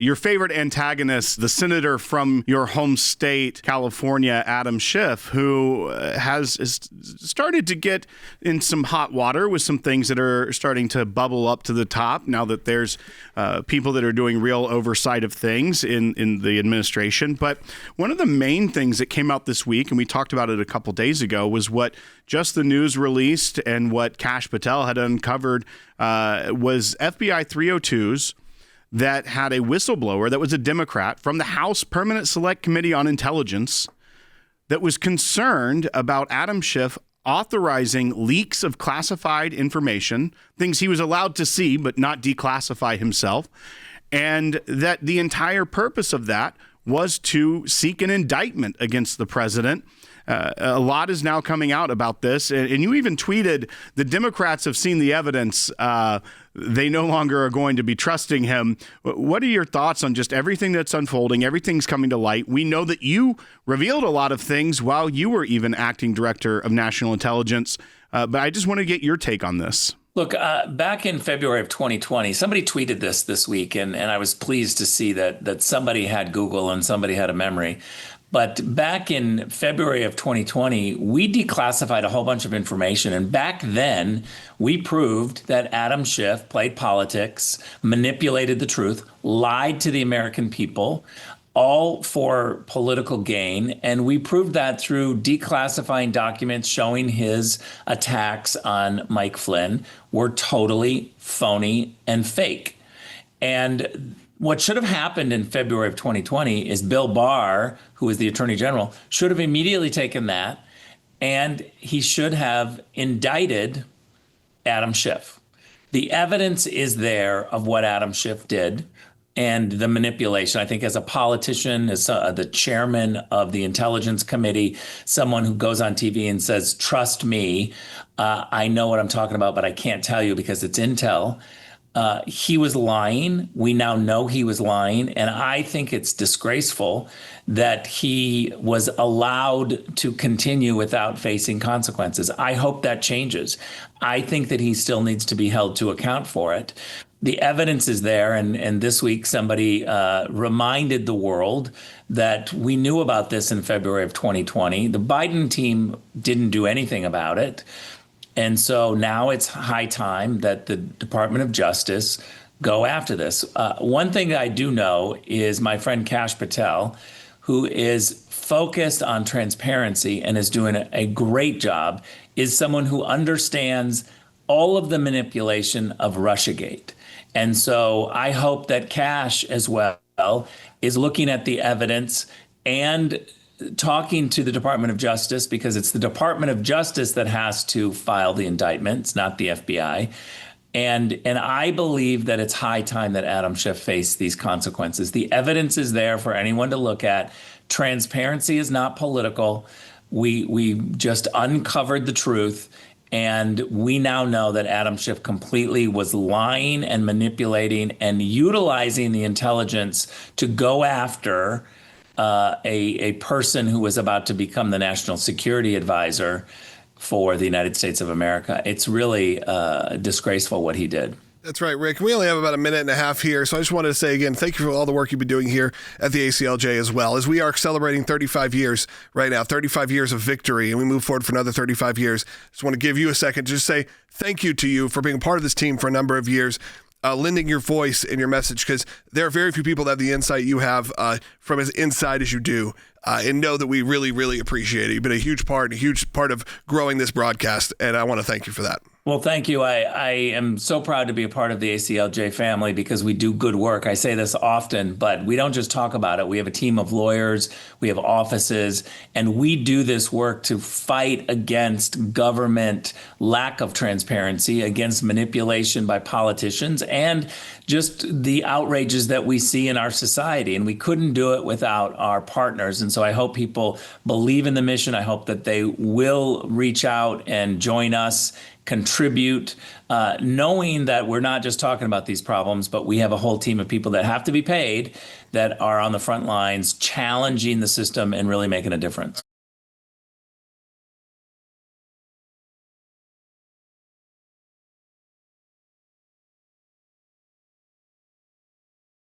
Your favorite antagonist, the senator from your home state, California, Adam Schiff, who has started to get in some hot water with some things that are starting to bubble up to the top now that there's people that are doing real oversight of things in the administration. But one of the main things that came out this week, and we talked about it a couple days ago, was what Just the News released and what Kash Patel had uncovered was FBI 302s that had a whistleblower that was a Democrat from the House Permanent Select Committee on Intelligence that was concerned about Adam Schiff authorizing leaks of classified information, things he was allowed to see but not declassify himself, and that the entire purpose of that was to seek an indictment against the president. A lot is now coming out about this. And you even tweeted, the Democrats have seen the evidence. They no longer are going to be trusting him. What are your thoughts on just everything that's unfolding? Everything's coming to light. We know that you revealed a lot of things while you were even acting director of national intelligence. But I just want to get your take on this. Look, back in February of 2020, somebody tweeted this week, and I was pleased to see that somebody had Google and somebody had a memory. But back in February of 2020, we declassified a whole bunch of information. And back then, we proved that Adam Schiff played politics, manipulated the truth, lied to the American people, all for political gain. And we proved that through declassifying documents showing his attacks on Mike Flynn were totally phony and fake. And what should have happened in February of 2020 is Bill Barr, who is the Attorney General, should have immediately taken that, and he should have indicted Adam Schiff. The evidence is there of what Adam Schiff did and the manipulation. I think as a politician, as the chairman of the Intelligence Committee, someone who goes on TV and says, trust me, I know what I'm talking about, but I can't tell you because it's intel. He was lying. We now know he was lying. And I think it's disgraceful that he was allowed to continue without facing consequences. I hope that changes. I think that he still needs to be held to account for it. The evidence is there. And this week, somebody reminded the world that we knew about this in February of 2020. The Biden team didn't do anything about it. And so now it's high time that the Department of Justice go after this. One thing that I do know is my friend Kash Patel, who is focused on transparency and is doing a great job, is someone who understands all of the manipulation of Russiagate. And so I hope that Kash as well is looking at the evidence and talking to the Department of Justice, because it's the Department of Justice that has to file the indictments, not the FBI. And I believe that it's high time that Adam Schiff face these consequences. The evidence is there for anyone to look at. Transparency is not political. We just uncovered the truth. And we now know that Adam Schiff completely was lying and manipulating and utilizing the intelligence to go after a person who was about to become the national security advisor for the United States of America. It's really disgraceful what he did. That's right, Rick. We only have about a minute and a half here, so I just wanted to say again, thank you for all the work you've been doing here at the ACLJ as well, as we are celebrating 35 years right now, 35 years of victory, and we move forward for another 35 years. Just want to give you a second to just say thank you to you for being a part of this team for a number of years. Lending your voice and your message, because there are very few people that have the insight you have from as inside as you do, and know that we really, really appreciate it. You've been a huge part of growing this broadcast, and I want to thank you for that. Well, thank you. I am so proud to be a part of the ACLJ family because we do good work. I say this often, but we don't just talk about it. We have a team of lawyers, we have offices, and we do this work to fight against government lack of transparency, against manipulation by politicians, and just the outrages that we see in our society. And we couldn't do it without our partners. And so I hope people believe in the mission. I hope that they will reach out and join us, contribute, knowing that we're not just talking about these problems, but we have a whole team of people that have to be paid that are on the front lines challenging the system and really making a difference.